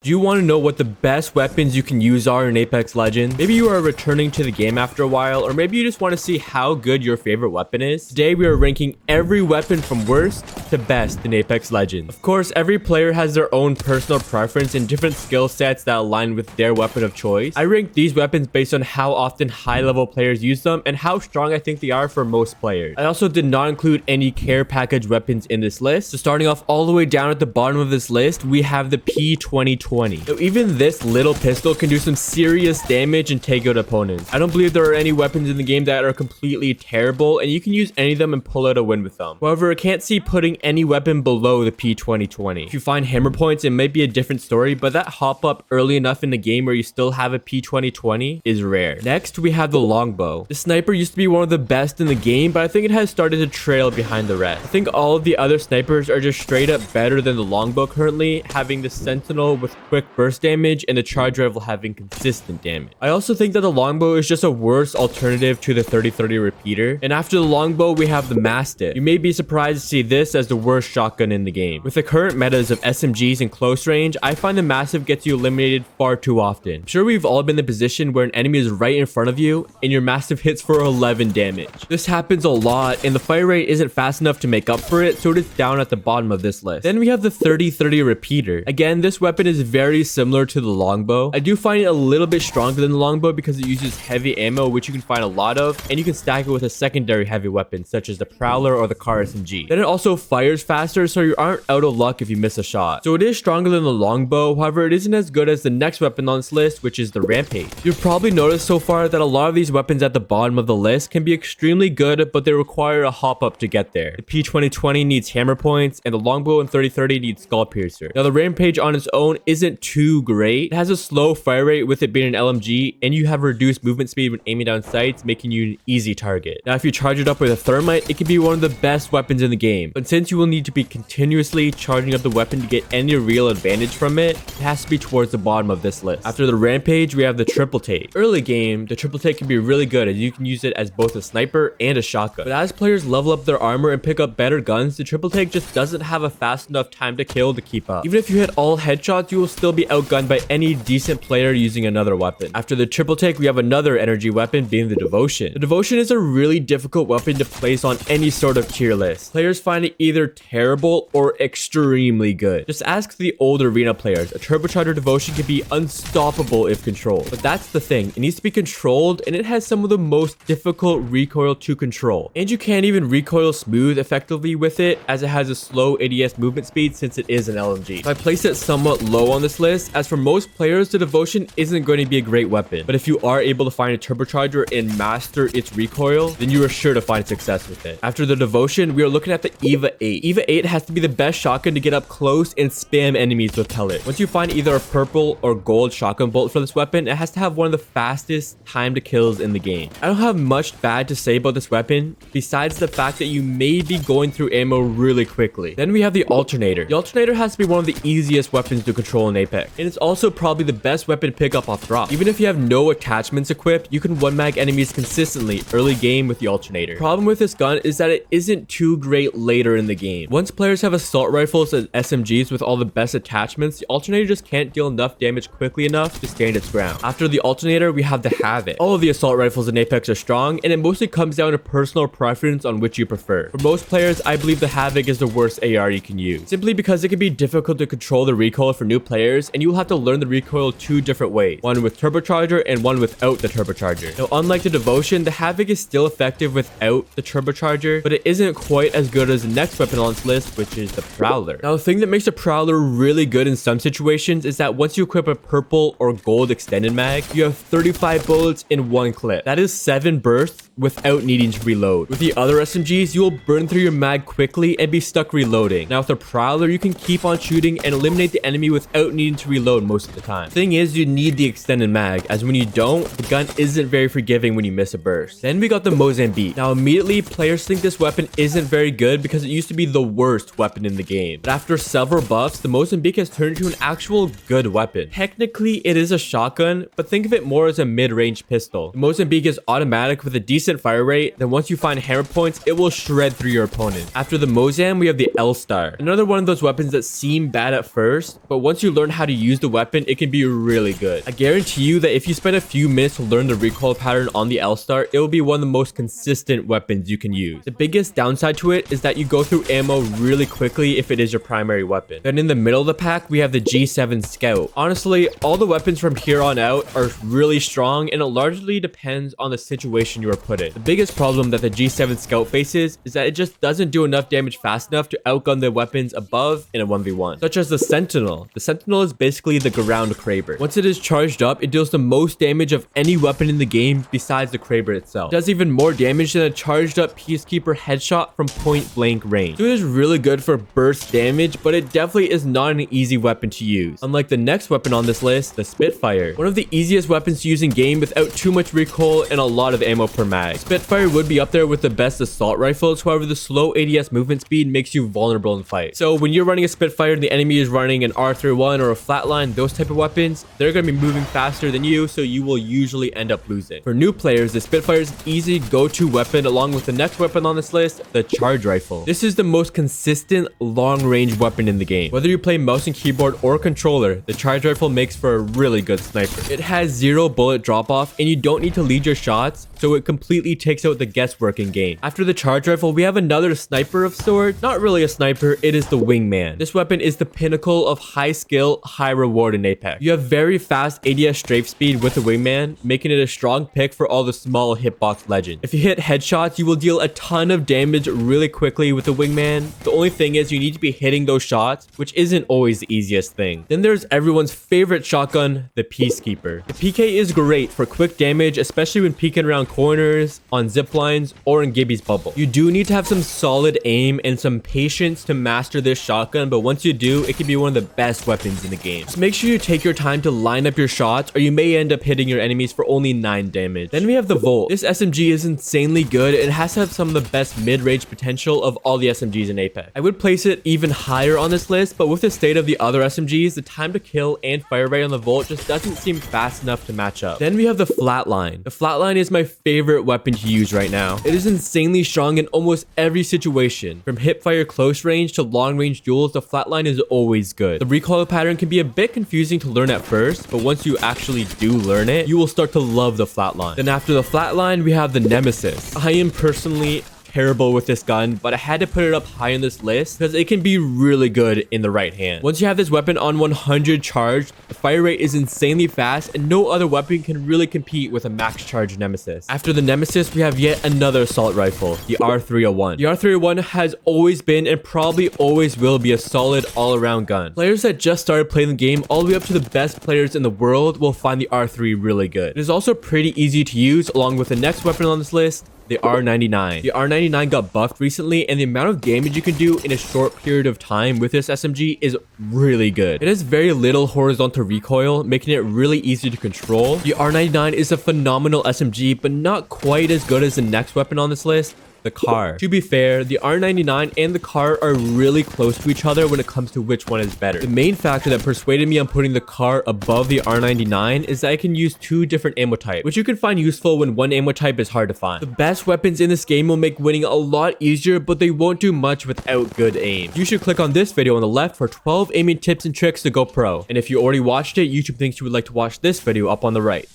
Do you want to know what the best weapons you can use are in Apex Legends? Maybe you are returning to the game after a while, or maybe you just want to see how good your favorite weapon is. Today we are ranking every weapon from worst to best in Apex Legends. Of course, every player has their own personal preference and different skill sets that align with their weapon of choice. I rank these weapons based on how often high-level players use them and how strong I think they are for most players. I also did not include any care package weapons in this list. So starting off all the way down at the bottom of this list, we have the P2020. So even this little pistol can do some serious damage and take out opponents. I don't believe there are any weapons in the game that are completely terrible, and you can use any of them and pull out a win with them. However, I can't see putting any weapon below the P2020. If you find hammer points, it might be a different story, but that hop up early enough in the game where you still have a P2020 is rare. Next, we have the longbow. The sniper used to be one of the best in the game, but I think it has started to trail behind the rest. I think all of the other snipers are just straight up better than the longbow currently, having the sentinel with quick burst damage and the charge rifle having consistent damage. I also think that the longbow is just a worse alternative to the 30-30 repeater. And after the longbow, we have the mastiff. You may be surprised to see this as the worst shotgun in the game. With the current metas of SMGs in close range, I find the mastiff gets you eliminated far too often. I'm sure we've all been in the position where an enemy is right in front of you and your mastiff hits for 11 damage. This happens a lot and the fire rate isn't fast enough to make up for it, so it is down at the bottom of this list. Then we have the 30-30 repeater. Again, this weapon is very similar to the longbow. I do find it a little bit stronger than the longbow because it uses heavy ammo, which you can find a lot of, and you can stack it with a secondary heavy weapon such as the prowler or the car SMG. Then it also fires faster, so you aren't out of luck if you miss a shot. So it is stronger than the longbow, however it isn't as good as the next weapon on this list, which is the rampage. You've probably noticed so far that a lot of these weapons at the bottom of the list can be extremely good, but they require a hop up to get there. The P2020 needs hammer points, and the longbow and 30-30 needs skull piercer. Now the rampage on its own isn't too great. It has a slow fire rate with it being an LMG, and you have reduced movement speed when aiming down sights, making you an easy target. Now if you charge it up with a thermite, it can be one of the best weapons in the game, but since you will need to be continuously charging up the weapon to get any real advantage from it, it has to be towards the bottom of this list. After the rampage, we have the triple take. Early game, the triple take can be really good as you can use it as both a sniper and a shotgun, but as players level up their armor and pick up better guns, the triple take just doesn't have a fast enough time to kill to keep up. Even if you hit all headshots, you will still be outgunned by any decent player using another weapon. After the triple take, we have another energy weapon being the devotion. The devotion is a really difficult weapon to place on any sort of tier list. Players find it either terrible or extremely good. Just ask the old arena players. A turbocharger devotion can be unstoppable if controlled, but that's the thing, it needs to be controlled and it has some of the most difficult recoil to control, and you can't even recoil smooth effectively with it as it has a slow ADS movement speed since it is an LMG. So I place it somewhat low on this list, as for most players the devotion isn't going to be a great weapon, but if you are able to find a turbocharger and master its recoil, then you are sure to find success with it. After the devotion, we are looking at the EVA 8. EVA 8 has to be the best shotgun to get up close and spam enemies with pellet. Once you find either a purple or gold shotgun bolt for this weapon, it has to have one of the fastest time to kills in the game. I don't have much bad to say about this weapon besides the fact that you may be going through ammo really quickly. Then we have the alternator. The alternator has to be one of the easiest weapons to control in Apex, and it's also probably the best weapon to pick up off drop. Even if you have no attachments equipped, you can one mag enemies consistently early game with the alternator. Problem with this gun is that it isn't too great later in the game. Once players have assault rifles and SMGs with all the best attachments, the alternator just can't deal enough damage quickly enough to stand its ground. After the alternator, we have the Havoc. All of the assault rifles in Apex are strong, and it mostly comes down to personal preference on which you prefer. For most players, I believe the Havoc is the worst AR you can use, simply because it can be difficult to control the recoil for new players, and you will have to learn the recoil two different ways, one with turbocharger and one without the turbocharger. Now unlike the devotion, the Havoc is still effective without the turbocharger, but it isn't quite as good as the next weapon on this list, which is the prowler. Now the thing that makes the prowler really good in some situations is that once you equip a purple or gold extended mag, you have 35 bullets in one clip. That is 7 bursts without needing to reload. With the other SMGs, you will burn through your mag quickly and be stuck reloading. Now with the prowler, you can keep on shooting and eliminate the enemy without needing to reload most of the time. Thing is, you need the extended mag, as when you don't, the gun isn't very forgiving when you miss a burst. Then we got the Mozambique. Now immediately, players think this weapon isn't very good because it used to be the worst weapon in the game. But after several buffs, the Mozambique has turned into an actual good weapon. Technically, it is a shotgun, but think of it more as a mid-range pistol. The Mozambique is automatic with a decent decent fire rate, then once you find hammer points, it will shred through your opponent. After the Mozam, we have the L-Star. Another one of those weapons that seem bad at first, but once you learn how to use the weapon, it can be really good. I guarantee you that if you spend a few minutes to learn the recoil pattern on the L-Star, it will be one of the most consistent weapons you can use. The biggest downside to it is that you go through ammo really quickly if it is your primary weapon. Then in the middle of the pack, we have the G7 Scout. Honestly, all the weapons from here on out are really strong, and it largely depends on the situation you are put in. The biggest problem that the G7 Scout faces is that it just doesn't do enough damage fast enough to outgun the weapons above in a 1v1, such as the Sentinel. The Sentinel is basically the ground Kraber. Once it is charged up, it deals the most damage of any weapon in the game besides the Kraber itself. It does even more damage than a charged up Peacekeeper headshot from point blank range. So it is really good for burst damage, but it definitely is not an easy weapon to use. Unlike the next weapon on this list, the Spitfire. One of the easiest weapons to use in game without too much recoil and a lot of ammo per mag. Spitfire would be up there with the best assault rifles, however the slow ADS movement speed makes you vulnerable in fight. So when you're running a Spitfire and the enemy is running an R31 or a flatline, those type of weapons, they're going to be moving faster than you, so you will usually end up losing. For new players, the Spitfire is an easy go-to weapon along with the next weapon on this list, the Charge Rifle. This is the most consistent long-range weapon in the game. Whether you play mouse and keyboard or controller, the Charge Rifle makes for a really good sniper. It has 0 bullet drop-off and you don't need to lead your shots, so it completely takes out the guesswork in game. After the Charge Rifle, we have another sniper of sorts. Not really a sniper, it is the Wingman. This weapon is the pinnacle of high skill, high reward in Apex. You have very fast ADS strafe speed with the Wingman, making it a strong pick for all the small hitbox legends. If you hit headshots, you will deal a ton of damage really quickly with the Wingman. The only thing is you need to be hitting those shots, which isn't always the easiest thing. Then there's everyone's favorite shotgun, the Peacekeeper. The PK is great for quick damage, especially when peeking around corners, on zip lines, or in Gibby's bubble. You do need to have some solid aim and some patience to master this shotgun, but once you do, it can be one of the best weapons in the game. Just make sure you take your time to line up your shots, or you may end up hitting your enemies for only 9 damage. Then we have the Volt. This SMG is insanely good. It has to have some of the best mid-range potential of all the SMGs in Apex. I would place it even higher on this list, but with the state of the other SMGs, the time to kill and fire rate on the Volt just doesn't seem fast enough to match up. Then we have the Flatline. The Flatline is my favorite weapon to use right now. It is insanely strong in almost every situation. From hipfire close range to long range duels, the Flatline is always good. The recoil pattern can be a bit confusing to learn at first, but once you actually do learn it, you will start to love the Flatline. Then after the Flatline, we have the Nemesis. I am personally terrible with this gun, but I had to put it up high on this list because it can be really good in the right hand. Once you have this weapon on 100 charged, the fire rate is insanely fast and no other weapon can really compete with a max charge Nemesis. After the Nemesis, we have yet another assault rifle, the R301. The R301 has always been and probably always will be a solid all-around gun. Players that just started playing the game all the way up to the best players in the world will find the R3 really good. It is also pretty easy to use along with the next weapon on this list, the R99. The R99 got buffed recently, and the amount of damage you can do in a short period of time with this SMG is really good. It has very little horizontal recoil, making it really easy to control. The R99 is a phenomenal SMG, but not quite as good as the next weapon on this list, the car. To be fair, the R99 and the car are really close to each other when it comes to which one is better. The main factor that persuaded me on putting the car above the R99 is that I can use 2 different ammo types, which you can find useful when one ammo type is hard to find. The best weapons in this game will make winning a lot easier, but they won't do much without good aim. You should click on this video on the left for 12 aiming tips and tricks to go pro. And if you already watched it, YouTube thinks you would like to watch this video up on the right.